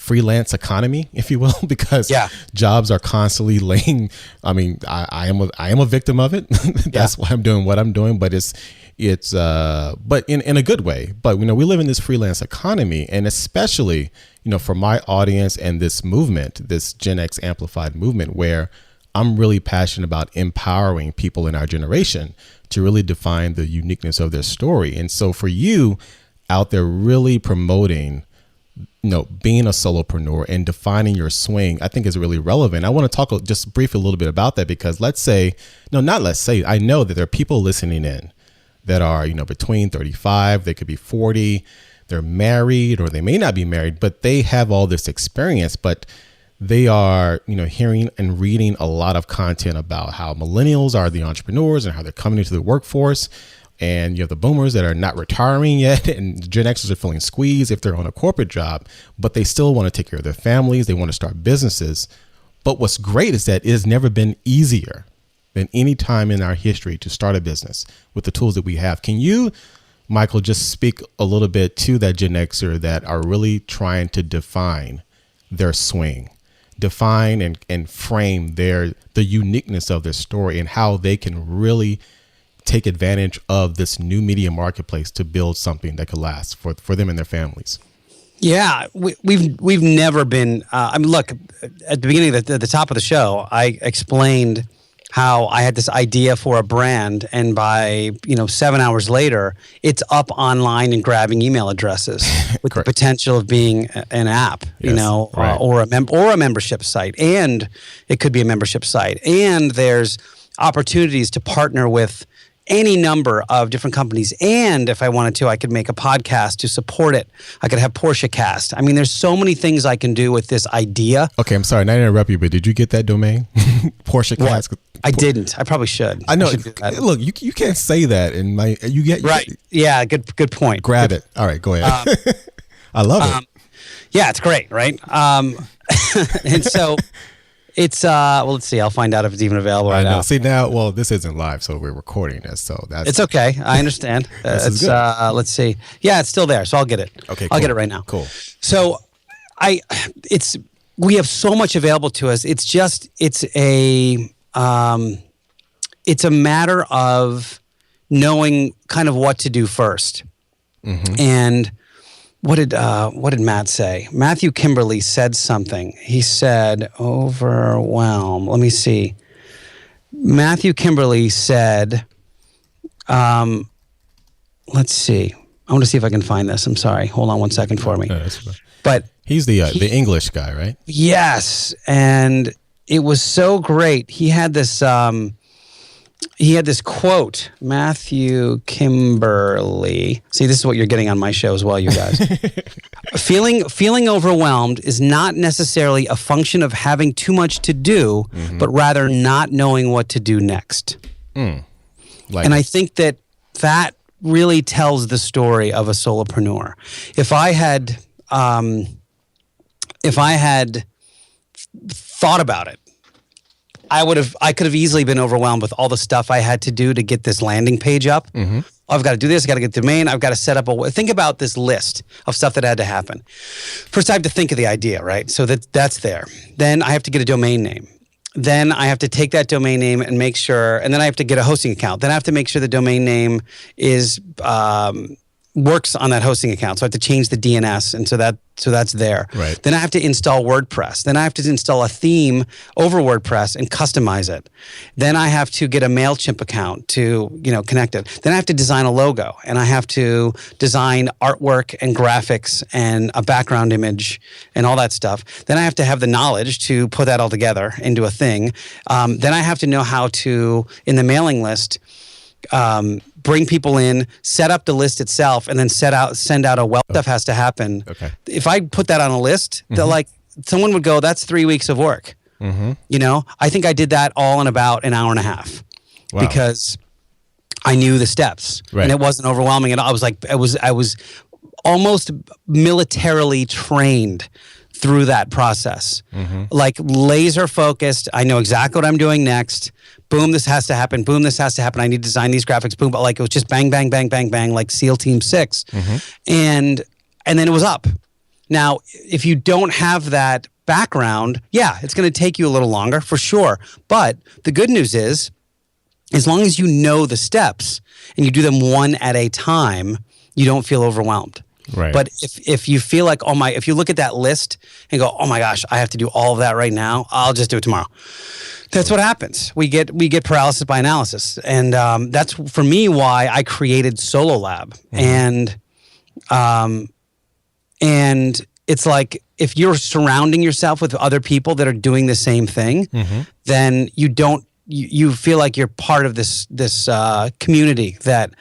freelance economy, if you will, because jobs are constantly laying. I mean, I am a victim of it. That's why I'm doing what I'm doing, but it's but in a good way. But we live in this freelance economy, and especially for my audience and this movement, this Gen X Amplified movement, where I'm really passionate about empowering people in our generation to really define the uniqueness of their story. And so for you out there really promoting, being a solopreneur and defining your swing, I think is really relevant. I want to talk just briefly a little bit about that, because I know that there are people listening in that are, between 35, they could be 40, they're married, or they may not be married, but they have all this experience, but they are, hearing and reading a lot of content about how millennials are the entrepreneurs and how they're coming into the workforce. And you have the boomers that are not retiring yet, and Gen Xers are feeling squeezed if they're on a corporate job, but they still want to take care of their families. They want to start businesses. But what's great is that it has never been easier than any time in our history to start a business with the tools that we have. Can you, Michael, just speak a little bit to that Gen Xer that are really trying to define their swing, define and frame the uniqueness of their story, and how they can really take advantage of this new media marketplace to build something that could last for them and their families? Yeah, we've never been. Look, at the beginning, at the top of the show, I explained how I had this idea for a brand, and by 7 hours later, it's up online and grabbing email addresses with the potential of being an app, right. or a membership site, and it could be a membership site, and there's opportunities to partner with any number of different companies. And if I wanted to, I could make a podcast to support it. I could have Porsche Cast. I mean, there's so many things I can do with this idea. Okay, I'm sorry, not to interrupt you, but did you get that domain? Porsche Cast? I didn't. I probably should. I know. Look, you can't say that in my. You get right. Yeah. Good point. Grab it. All right. Go ahead. I love it. Yeah, it's great, right? And so. It's let's see. I'll find out if it's even available right now. See now, this isn't live, so we're recording this, so that's. It's okay. I understand. This is good. Let's see. Yeah, it's still there, so I'll get it. Okay, I'll get it right now. Cool. So, we have so much available to us. It's a matter of knowing kind of what to do first, and. What did Matt say? Matthew Kimberly said something. He said, overwhelm. Let me see. Matthew Kimberly said, let's see. I want to see if I can find this. I'm sorry. Hold on one second for me. No, that's fine. But he's the English guy, right? Yes. And it was so great. He had this quote, Matthew Kimberly. See, this is what you're getting on my show as well, you guys. Feeling overwhelmed is not necessarily a function of having too much to do, but rather not knowing what to do next. And I think that really tells the story of a solopreneur. If I had thought about it, I could have easily been overwhelmed with all the stuff I had to do to get this landing page up. I've got to do this. I got to get the domain. I've got to set up think about this list of stuff that had to happen. First, I have to think of the idea, right? So that's there. Then I have to get a domain name. Then I have to take that domain name and make sure, and then I have to get a hosting account. Then I have to make sure the domain name is works on that hosting account. So I have to change the DNS, and so that's there. Right. Then I have to install WordPress. Then I have to install a theme over WordPress and customize it. Then I have to get a MailChimp account to connect it. Then I have to design a logo, and I have to design artwork and graphics and a background image and all that stuff. Then I have to have the knowledge to put that all together into a thing. Then I have to know how to, in the mailing list, bring people in, set up the list itself, and then send out a wealth stuff has to happen. Okay. If I put that on a list, someone would go, that's 3 weeks of work. I think I did that all in about an hour and a half because I knew the steps and it wasn't overwhelming at all. I was almost militarily trained through that process, like laser focused. I know exactly what I'm doing next. Boom, this has to happen. Boom, this has to happen. I need to design these graphics. Boom, but it was just bang, bang, bang, bang, bang, like SEAL Team 6. And then it was up. Now, if you don't have that background, yeah, it's going to take you a little longer for sure. But the good news is, as long as you know the steps and you do them one at a time, you don't feel overwhelmed. Right. But if you feel like, if you look at that list and go, oh my gosh, I have to do all of that right now, I'll just do it tomorrow. That's what happens. We get paralysis by analysis. And that's, for me, why I created Solo Lab. And it's like, if you're surrounding yourself with other people that are doing the same thing, then you feel like you're part of this community that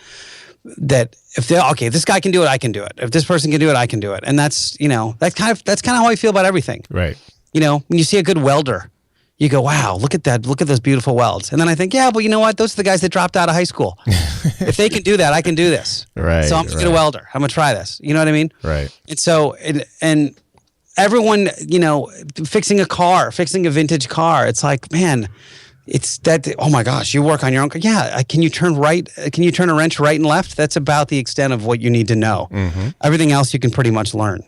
if this guy can do it, I can do it. If this person can do it, I can do it. And that's kind of how I feel about everything. Right. When you see a good welder, you go, wow, look at that. Look at those beautiful welds. And then I think, yeah, but you know what? Those are the guys that dropped out of high school. If they can do that, I can do this. Right. So I'm going to get a welder. I'm going to try this. You know what I mean? Right. And so, and everyone, fixing a car, fixing a vintage car, it's like, man, it's that, oh my gosh, you work on your own car. Yeah. Can you turn a wrench right and left? That's about the extent of what you need to know. Everything else you can pretty much learn.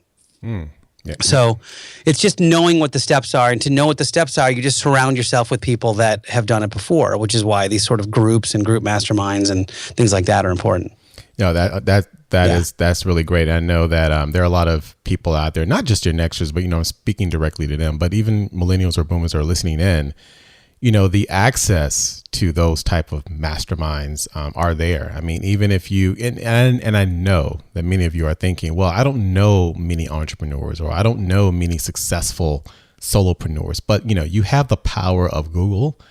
Yeah. So it's just knowing what the steps are, and to know what the steps are, you just surround yourself with people that have done it before, which is why these sort of groups and group masterminds and things like that are important. That's really great. I know that there are a lot of people out there, not just Gen Xers, but I'm speaking directly to them, but even millennials or boomers are listening in. The access to those type of masterminds are there. I mean, even if you, and I know that many of you are thinking, well, I don't know many entrepreneurs, or I don't know many successful solopreneurs, but you have the power of Google,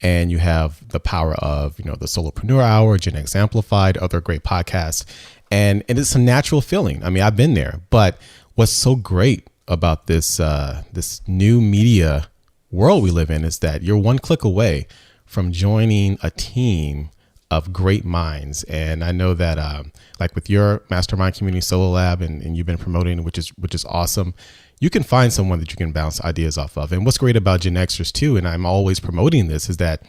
and you have the power of, the Solopreneur Hour, Gen X Amplified, other great podcasts. And it's a natural feeling. I mean, I've been there, but what's so great about this new media world we live in is that you're one click away from joining a team of great minds. And I know that like with your mastermind community, Solo Lab, and you've been promoting, which is awesome, you can find someone that you can bounce ideas off of. And what's great about Gen Xers too, and I'm always promoting this, is that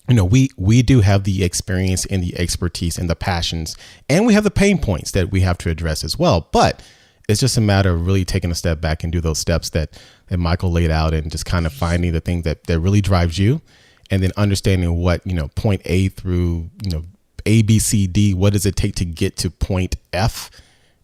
we do have the experience and the expertise and the passions, and we have the pain points that we have to address as well. But it's just a matter of really taking a step back and do those steps that Michael laid out, and just kind of finding the thing that really drives you, and then understanding what, point A through, A, B, C, D, what does it take to get to point F,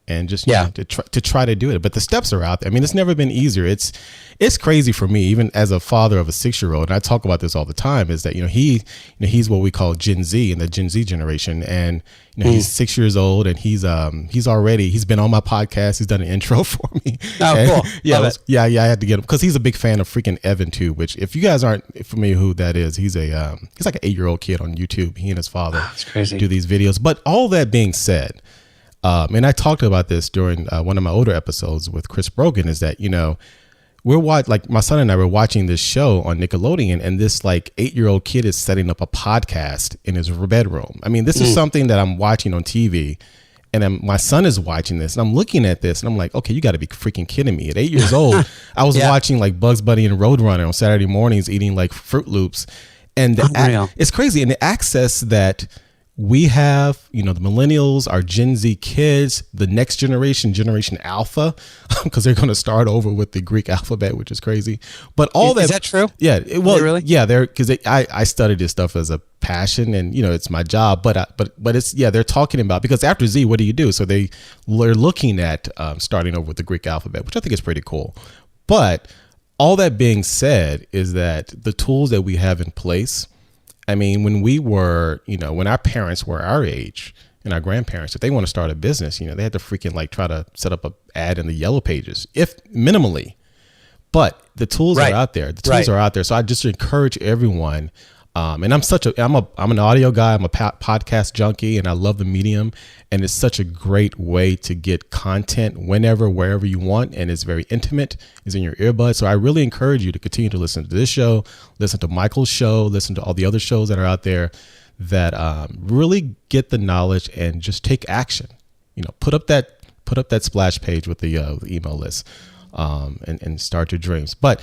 and just to try to do it. But the steps are out there. I mean, it's never been easier. It's crazy for me, even as a father of a 6-year-old, and I talk about this all the time, is that he's what we call Gen Z, and the Gen Z generation, and he's 6 years old, and he's been on my podcast. He's done an intro for me. Oh, and, cool. I had to get him because he's a big fan of freaking Evan too. Which, if you guys aren't familiar who that is, he's like an 8-year-old kid on YouTube. He and his father That's crazy. Do these videos. But all that being said, and I talked about this during one of my older episodes with Chris Brogan, is that like my son and I were watching this show on Nickelodeon, and this like 8-year-old kid is setting up a podcast in his bedroom. I mean, this is something that I'm watching on TV, and my son is watching this, and I'm looking at this, and I'm like, okay, you got to be freaking kidding me. At 8 years old, I was watching like Bugs Bunny and Roadrunner on Saturday mornings, eating like Fruit Loops, and it's crazy. And the access that we have, the millennials, our Gen Z kids, the next generation Alpha, because they're going to start over with the Greek alphabet, which is crazy. But is that true? Yeah. Really? Yeah. Because I studied this stuff as a passion, and it's my job. But it's they're talking about, because after Z, what do you do? So they're looking at starting over with the Greek alphabet, which I think is pretty cool. But all that being said, is that the tools that we have in place. I mean, when we were, when our parents were our age, and our grandparents, if they want to start a business, they had to freaking like try to set up an ad in the yellow pages, if minimally. But the tools are out there. The tools are out there. So I just encourage everyone. And I'm an audio guy. I'm a podcast junkie, and I love the medium. And it's such a great way to get content whenever, wherever you want. And it's very intimate. It's in your earbuds. So I really encourage you to continue to listen to this show, listen to Michael's show, listen to all the other shows that are out there that really get the knowledge and just take action. Put up that splash page with the email list. And start your dreams. But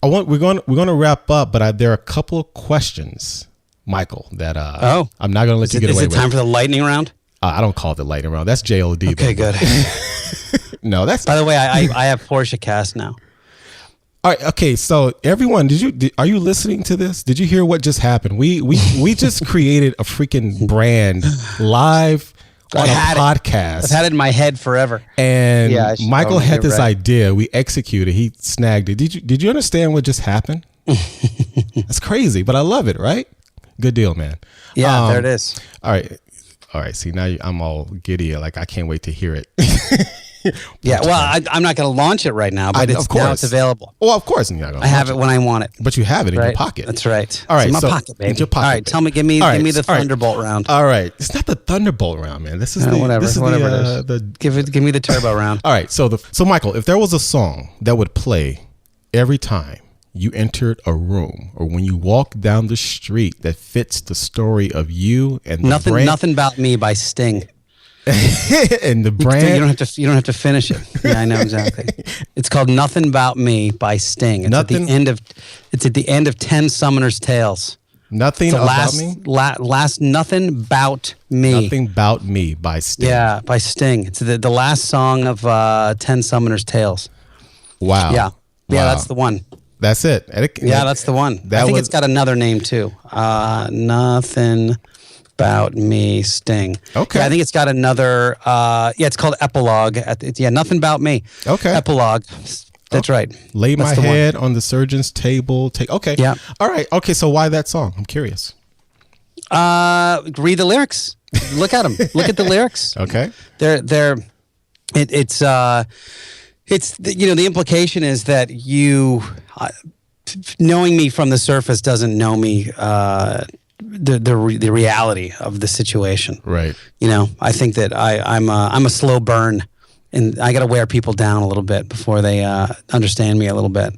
we're going to wrap up. But there are a couple of questions, Michael, that I'm not going to let you get away with. Is it time for the lightning round? I don't call it the lightning round. That's JOD. Okay, good. No, that's. By the way, I have Porsche Cast now. All right. Okay. So everyone, are you listening to this? Did you hear what just happened? We just created a freaking brand live on a podcast. I've had it in my head forever. And Michael had this idea. We executed. He snagged it. Did you understand what just happened? That's crazy, but I love it. Right? Good deal, man. Yeah, there it is. All right. See, now I'm all giddy. Like I can't wait to hear it. Yeah, well, I'm not going to launch it right now, but now it's available. Well, of course, you're not gonna I have it when I want it. But you have it in your pocket. That's right. All right, it's in my pocket, baby. In your pocket, all right, tell me, give me the Thunderbolt round. All right, it's not the Thunderbolt round, man. This is whatever it is. Give me the turbo round. All right, so Michael, if there was a song that would play every time you entered a room or when you walk down the street that fits the story of you and the brand, Nothing About Me by Sting. And the brand, you don't have to finish it. Yeah, I know exactly. It's called "Nothing About Me" by Sting. It's at the end of 10 Summoner's Tales. Nothing about me. Last Nothing About Me. Nothing About Me by Sting. Yeah, by Sting. It's the last song of 10 Summoner's Tales. Wow. Yeah, that's the one. That's it. That's the one. I think it's got another name too. Nothing About Me, Sting. Okay. Yeah, I think it's got another. It's called Epilogue. Nothing About Me. Okay. Epilogue. That's right. Lay my head on the surgeon's table. Okay. Yeah. All right. Okay. So why that song? I'm curious. Read the lyrics. Look at them. Look at the lyrics. Okay. It's the implication is that you knowing me from the surface doesn't know me the reality of the situation. Right. I think that I'm a slow burn, and I got to wear people down a little bit before they understand me a little bit.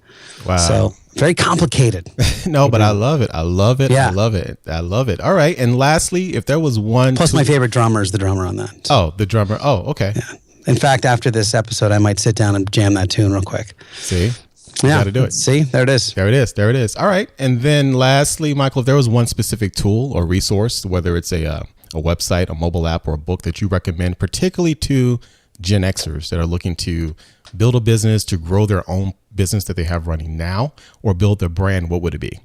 Wow. So very complicated. No, but I love it. I love it. Yeah. I love it. I love it. All right. And lastly, if there was one. Plus, my favorite drummer is the drummer on that. Oh, the drummer. Oh, okay. Yeah. In fact, after this episode, I might sit down and jam that tune real quick. See? You got to do it. See? There it is. There it is. There it is. All right. And then lastly, Michael, if there was one specific tool or resource, whether it's a website, a mobile app, or a book that you recommend, particularly to Gen Xers that are looking to build a business, to grow their own business that they have running now, or build their brand, what would it be?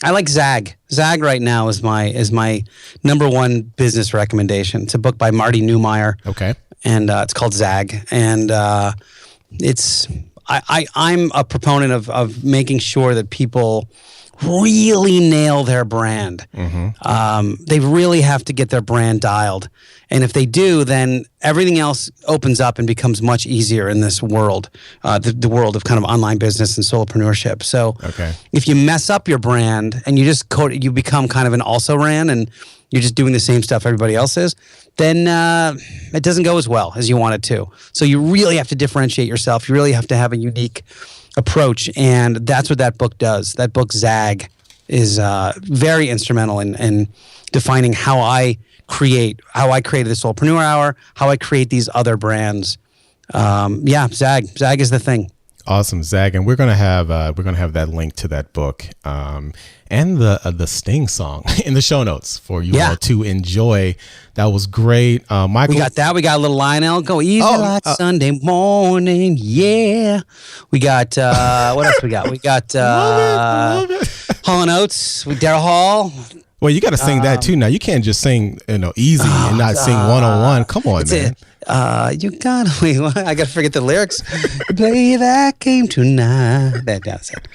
I like Zag. Zag right now is my number one business recommendation. It's a book by Marty Neumeier. Okay. And it's called Zag. And I'm a proponent of making sure that people really nail their brand. Mm-hmm. They really have to get their brand dialed. And if they do, then everything else opens up and becomes much easier in this world, the world of kind of online business and solopreneurship. So if you mess up your brand and you become kind of an also-ran and you're just doing the same stuff everybody else is, then it doesn't go as well as you want it to. So you really have to differentiate yourself. You really have to have a unique approach, and that's what that book does. That book, Zag, is very instrumental in defining how I created the Solopreneur Hour, how I create these other brands. Zag is the thing. Awesome, Zag, and we're gonna have that link to that book and the Sting song in the show notes for you all to enjoy. That was great, Michael. We got that. We got a little Lionel. Go easy like Sunday morning. Yeah. We got what else we got? We got love it. Hall & Oates. Daryl Hall. Well, you got to sing that too. Now you can't just sing, easy and not sing 101. Come on, man. You gotta wait. I gotta forget the lyrics. Play that game tonight. That's it.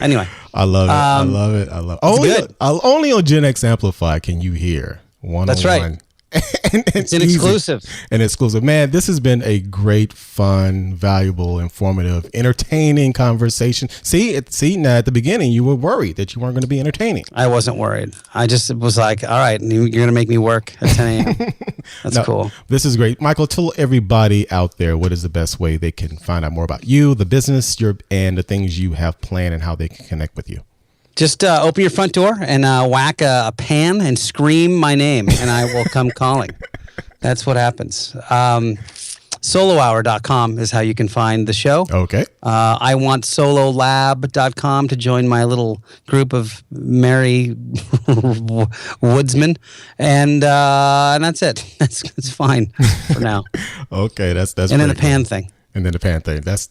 Anyway, I love it. I love it. I love it. Only on Gen X Amplify can you hear 101. That's right. It's an exclusive. An exclusive. Man, this has been a great, fun, valuable, informative, entertaining conversation. See, now at the beginning, you were worried that you weren't going to be entertaining. I wasn't worried. I just was like, all right, you're going to make me work at 10 a.m. That's cool. This is great. Michael, tell everybody out there what is the best way they can find out more about you, the business, and the things you have planned and how they can connect with you. Just open your front door and whack a pan and scream my name, and I will come calling. That's what happens. Solohour.com is how you can find the show. Okay. I want sololab.com to join my little group of merry woodsmen. And that's it. That's fine for now. Okay, that's and then the cool. pan thing. And then the pan thing. That's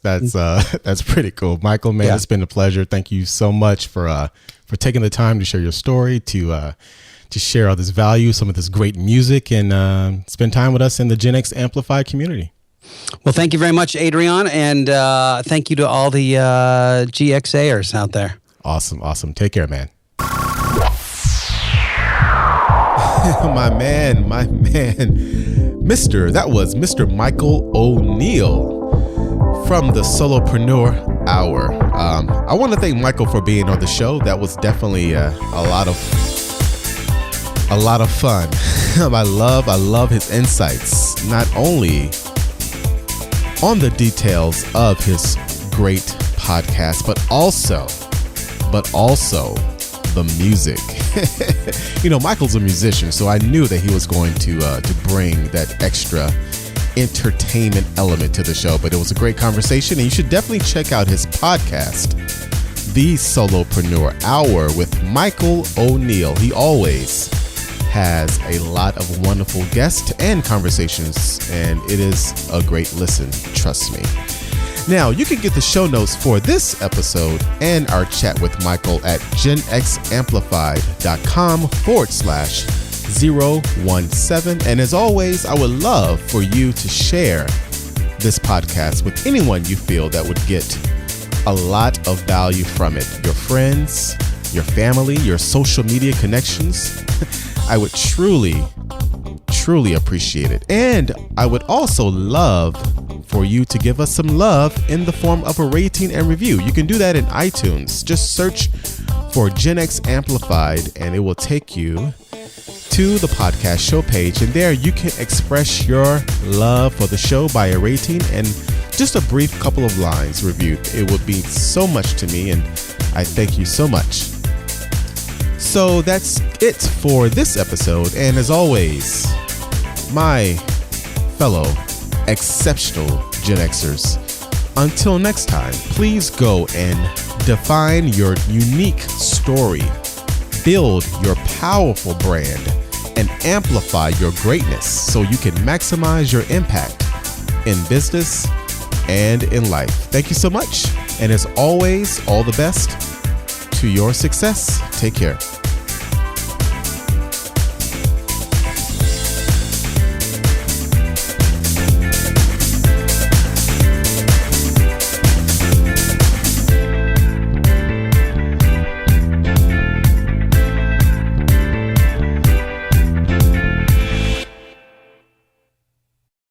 pretty cool. Michael, man, It's been a pleasure. Thank you so much for taking the time to share your story, to share all this value, some of this great music, and spend time with us in the Gen X Amplified community. Well, thank you very much, Adrian, and thank you to all the GXAers out there. Awesome. Take care, man. my man. That was Mr. Michael O'Neill from the Solopreneur Hour. I want to thank Michael for being on the show. That was definitely a lot of fun. I love his insights, not only on the details of his great podcast, but also the music. Michael's a musician, so I knew that he was going to bring that extra entertainment element to the show. But it was a great conversation, and you should definitely check out his podcast, The Solopreneur Hour with Michael O'Neill. He always has a lot of wonderful guests and conversations, and it is a great listen, trust me. Now, you can get the show notes for this episode and our chat with Michael at genxamplified.com/017. And as always, I would love for you to share this podcast with anyone you feel that would get a lot of value from it. Your friends, your family, your social media connections. I would truly appreciate it. And I would also love for you to give us some love in the form of a rating and review. You can do that in iTunes. Just search for Gen X Amplified and it will take you to the podcast show page. And there you can express your love for the show by a rating and just a brief couple of lines review. It would mean so much to me, and I thank you so much. So that's it for this episode. And as always, my fellow exceptional Gen Xers, until next time, please go and define your unique story, build your powerful brand, and amplify your greatness so you can maximize your impact in business and in life. Thank you so much. And as always, all the best to your success. Take care.